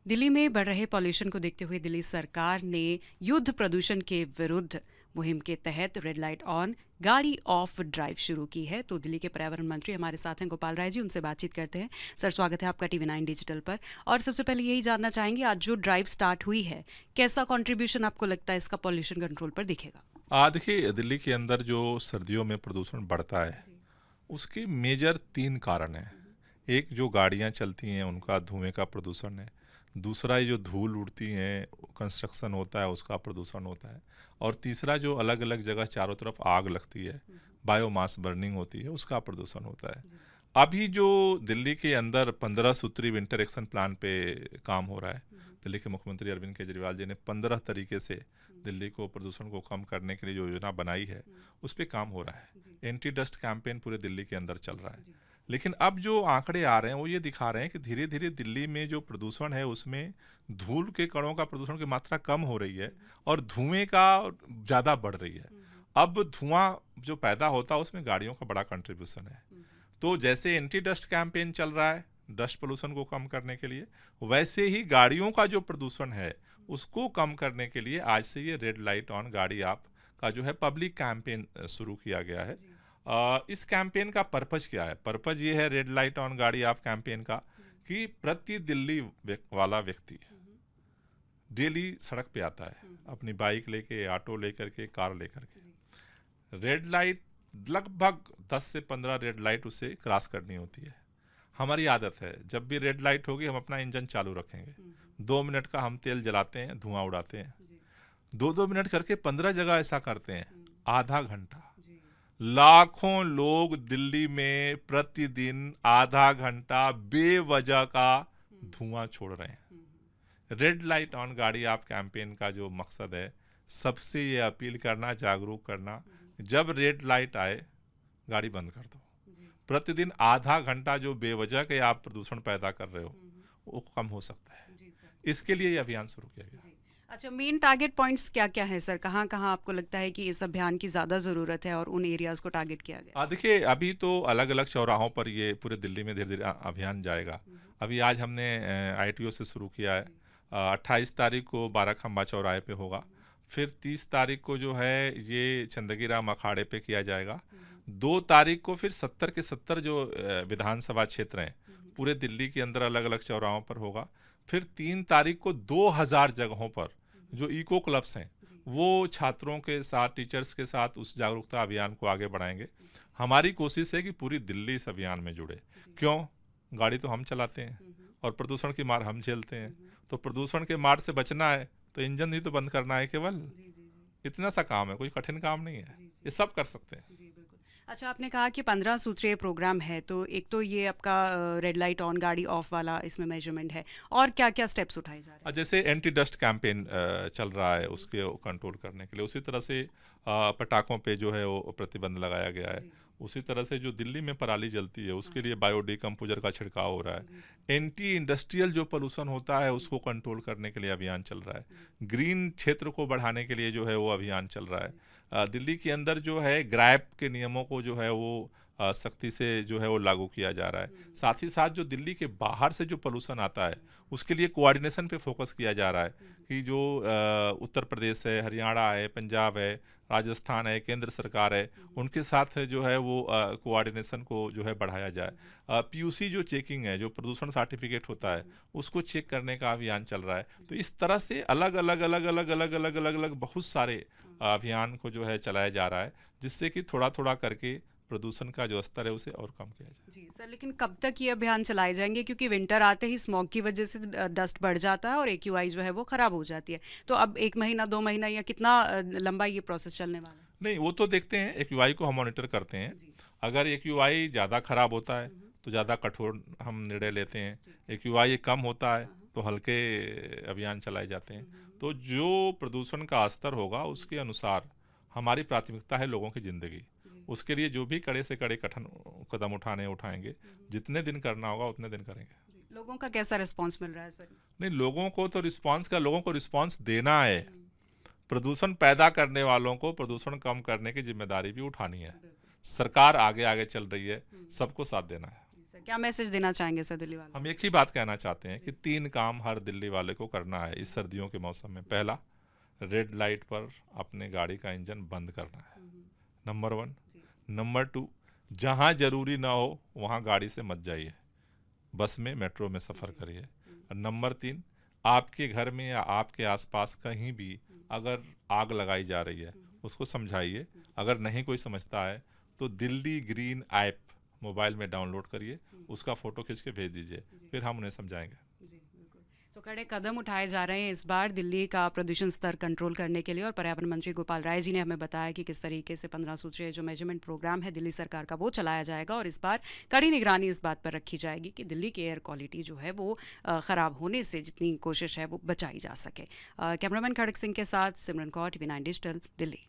दिल्ली में बढ़ रहे पॉल्यूशन को देखते हुए दिल्ली सरकार ने युद्ध प्रदूषण के विरुद्ध मुहिम के तहत रेड लाइट ऑन गाड़ी ऑफ ड्राइव शुरू की है। तो दिल्ली के पर्यावरण मंत्री हमारे साथ हैं गोपाल राय जी, उनसे बातचीट करते हैं। सर, स्वागत है आपका TV9 डिजिटल पर। और सबसे पहले यही जानना चाहेंगे, आज जो ड्राइव स्टार्ट हुई है, कैसा कंट्रीब्यूशन आपको लगता है इसका पॉल्यूशन कंट्रोल पर दिखेगा? देखिए, दिल्ली के अंदर जो सर्दियों में प्रदूषण बढ़ता है उसके मेजर 3 कारण हैं। एक, जो गाड़ियां चलती हैं उनका धुएं का प्रदूषण है। दूसरा, ये जो धूल उड़ती हैं, कंस्ट्रक्शन होता है उसका प्रदूषण होता है। और तीसरा, जो अलग अलग जगह चारों तरफ आग लगती है, बायोमास बर्निंग होती है, उसका प्रदूषण होता है। अभी जो दिल्ली के अंदर 15 सूत्री विंटर एक्शन प्लान पे काम हो रहा है, दिल्ली के मुख्यमंत्री अरविंद केजरीवाल जी ने 15 तरीके से दिल्ली को प्रदूषण को कम करने के लिए जो योजना बनाई है उस पर काम हो रहा है। एंटी डस्ट कैंपेन पूरे दिल्ली के अंदर चल रहा है। लेकिन अब जो आंकड़े आ रहे हैं वो ये दिखा रहे हैं कि धीरे धीरे दिल्ली में जो प्रदूषण है उसमें धूल के कणों का प्रदूषण की मात्रा कम हो रही है और धुएं का ज़्यादा बढ़ रही है। अब धुआं जो पैदा होता है उसमें गाड़ियों का बड़ा कंट्रीब्यूशन है। तो जैसे एंटी डस्ट कैंपेन चल रहा है डस्ट पोल्यूशन को कम करने के लिए, वैसे ही गाड़ियों का जो प्रदूषण है उसको कम करने के लिए आज से ये रेड लाइट ऑन गाड़ी आप का जो है पब्लिक कैंपेन शुरू किया गया है। इस कैंपेन का पर्पज क्या है? पर्पज ये है रेड लाइट ऑन गाड़ी आप कैंपेन का कि प्रति दिल्ली वाला व्यक्ति डेली सड़क पे आता है अपनी बाइक लेके, ऑटो लेकर के, कार लेकर के। रेड लाइट लगभग 10 से 15 रेड लाइट उसे क्रॉस करनी होती है। हमारी आदत है जब भी रेड लाइट होगी हम अपना इंजन चालू रखेंगे, 2 मिनट का हम तेल जलाते हैं, धुआं उड़ाते हैं। 2-2 मिनट करके 15 जगह ऐसा करते हैं, आधा घंटा। लाखों लोग दिल्ली में प्रतिदिन आधा घंटा बेवजह का धुआं छोड़ रहे हैं। रेड लाइट ऑन गाड़ी आप कैंपेन का जो मकसद है, सबसे ये अपील करना, जागरूक करना, जब रेड लाइट आए गाड़ी बंद कर दो। प्रतिदिन आधा घंटा जो बेवजह के आप प्रदूषण पैदा कर रहे हो वो कम हो सकता है। इसके लिए ये अभियान शुरू किया गया। अच्छा, मेन टारगेट पॉइंट्स क्या क्या है सर? कहाँ कहाँ आपको लगता है कि इस अभियान की ज़्यादा ज़रूरत है और उन एरियाज़ को टारगेट किया गया? देखिए, अभी तो अलग अलग चौराहों पर ये पूरे दिल्ली में धीरे धीरे अभियान जाएगा। अभी आज हमने ITO से शुरू किया है। 28 तारीख को बाराखंबा चौराहे पे होगा। फिर 30 तारीख को जो है ये चंदगी राम अखाड़े पे किया जाएगा। 2 तारीख को फिर 70 के 70 जो विधानसभा क्षेत्र हैं पूरे दिल्ली के अंदर अलग अलग चौराहों पर होगा। फिर 3 तारीख को 2000 जगहों पर जो इको क्लब्स हैं वो छात्रों के साथ, टीचर्स के साथ उस जागरूकता अभियान को आगे बढ़ाएंगे। हमारी कोशिश है कि पूरी दिल्ली इस अभियान में जुड़े। क्यों? गाड़ी तो हम चलाते हैं और प्रदूषण की मार हम झेलते हैं। तो प्रदूषण के मार से बचना है तो इंजन ही तो बंद करना है केवल। इतना सा काम है, कोई कठिन काम नहीं है, ये सब कर सकते हैं। अच्छा, आपने कहा कि 15 सूत्रीय प्रोग्राम है, तो एक तो ये आपका रेड लाइट ऑन गाड़ी ऑफ वाला इसमें मेजरमेंट है, और क्या क्या स्टेप्स उठाए जा रहे हैं? जैसे एंटी डस्ट कैंपेन चल रहा है उसके कंट्रोल करने के लिए, उसी तरह से पटाखों पे जो है वो प्रतिबंध लगाया गया है। उसी तरह से जो दिल्ली में पराली जलती है उसके लिए बायोडिकम्पोजर का छिड़काव हो रहा है। एंटी इंडस्ट्रियल जो पोल्यूशन होता है उसको कंट्रोल करने के लिए अभियान चल रहा है। ग्रीन क्षेत्र को बढ़ाने के लिए जो है वो अभियान चल रहा है। दिल्ली के अंदर जो है ग्रैप के नियमों को जो है वो सख्ती से जो है वो लागू किया जा रहा है। साथ ही साथ जो दिल्ली के बाहर से जो पोल्यूशन आता है उसके लिए कोऑर्डिनेशन पे फोकस किया जा रहा है कि जो उत्तर प्रदेश है, हरियाणा है, पंजाब है, राजस्थान है, केंद्र सरकार है, उनके साथ जो है वो कोऑर्डिनेशन को जो है बढ़ाया जाए। PUC जो चेकिंग है, जो प्रदूषण सर्टिफिकेट होता है उसको चेक करने का अभियान चल रहा है। तो इस तरह से अलग अलग अलग अलग अलग अलग अलग अलग बहुत सारे अभियान को जो है चलाया जा रहा है, जिससे कि थोड़ा थोड़ा करके प्रदूषण का जो स्तर है उसे और कम किया जाए। जी सर, लेकिन कब तक ये अभियान चलाए जाएंगे? क्योंकि विंटर आते ही स्मॉग की वजह से डस्ट बढ़ जाता है और AQI जो है वो ख़राब हो जाती है। तो अब 1 महीना, 2 महीना या कितना लंबा ये प्रोसेस चलने वाला है? नहीं, वो तो देखते हैं, AQI को हम मॉनिटर करते हैं। अगर AQI ज़्यादा खराब होता है तो ज़्यादा कठोर हम निर्णय लेते हैं। AQI कम होता है तो हल्के अभियान चलाए जाते हैं। तो जो प्रदूषण का स्तर होगा उसके अनुसार हमारी प्राथमिकता है लोगों की ज़िंदगी। उसके लिए जो भी कड़े से कड़े कठिन कदम उठाएंगे, जितने दिन करना होगा उतने दिन करेंगे। लोगों का कैसा रिस्पांस मिल रहा है सर? नहीं, लोगों को तो लोगों को रिस्पांस देना है। प्रदूषण पैदा करने वालों को प्रदूषण कम करने की जिम्मेदारी भी उठानी है। सरकार आगे आगे चल रही है, सबको साथ देना है। सर क्या मैसेज देना चाहेंगे सर दिल्ली वालों हम एक ही बात कहना चाहते हैं कि 3 काम हर दिल्ली वाले को करना है इस सर्दियों के मौसम में। पहला, रेड लाइट पर अपने गाड़ी का इंजन बंद करना है, नंबर 1। नंबर 2, जहाँ जरूरी ना हो वहाँ गाड़ी से मत जाइए, बस में मेट्रो में सफ़र करिए। और नंबर 3, आपके घर में या आपके आसपास कहीं भी अगर आग लगाई जा रही है उसको समझाइए। अगर नहीं कोई समझता है तो दिल्ली ग्रीन ऐप मोबाइल में डाउनलोड करिए, उसका फ़ोटो खींच के भेज दीजिए, फिर हम उन्हें समझाएंगे। तो कड़े कदम उठाए जा रहे हैं इस बार दिल्ली का प्रदूषण स्तर कंट्रोल करने के लिए, और पर्यावरण मंत्री गोपाल राय जी ने हमें बताया कि किस तरीके से 15 सूत्रीय जो मेजरमेंट प्रोग्राम है दिल्ली सरकार का वो चलाया जाएगा, और इस बार कड़ी निगरानी इस बात पर रखी जाएगी कि दिल्ली की एयर क्वालिटी जो है वो ख़राब होने से जितनी कोशिश है वो बचाई जा सके। कैमरामैन खड़क सिंह के साथ सिमरन कौर, TV9 डिजिटल, दिल्ली।